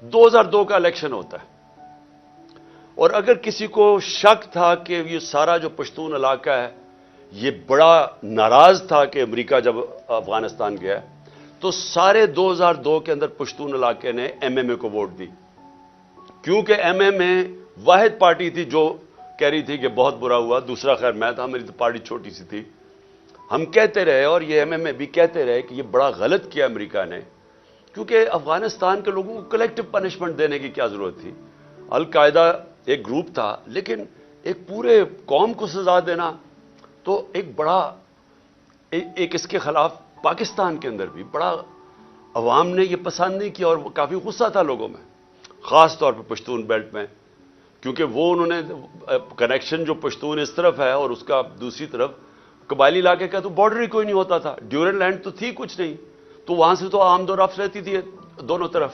2002 का इलेक्शन होता है और अगर किसी को शक था कि ये सारा जो पश्तून इलाका है ये बड़ा नाराज था कि अमेरिका जब अफगानिस्तान गया, तो सारे 2002 के अंदर पश्तून इलाके ने एमएमए को वोट दी, क्योंकि एमएमए वाहिद पार्टी थी जो कह रही थी कि बहुत बुरा हुआ। दूसरा खैर मैं था, मेरी तो पार्टी छोटी सी थी। हम कहते रहे और ये एमएमए भी कहते रहे कि ये बड़ा गलत किया अमेरिका ने, क्योंकि अफगानिस्तान के लोगों को कलेक्टिव पनिशमेंट देने की क्या जरूरत थी। अल-कायदा एक ग्रुप था, लेकिन एक पूरे कौम को सजा देना तो एक बड़ा एक इसके खिलाफ पाकिस्तान के अंदर भी बड़ा अवाम ने ये पसंद नहीं किया और काफी गुस्सा था लोगों में, खास तौर पर पश्तून बेल्ट में, क्योंकि वो उन्होंने कनेक्शन जो पश्तून इस तरफ है और उसका दूसरी तरफ कबायली इलाके का तो बॉर्डर ही कोई नहीं होता था, ड्यूरन लैंड तो थी कुछ नहीं, तो वहां से तो आमदोरफ्त रहती थी दोनों तरफ।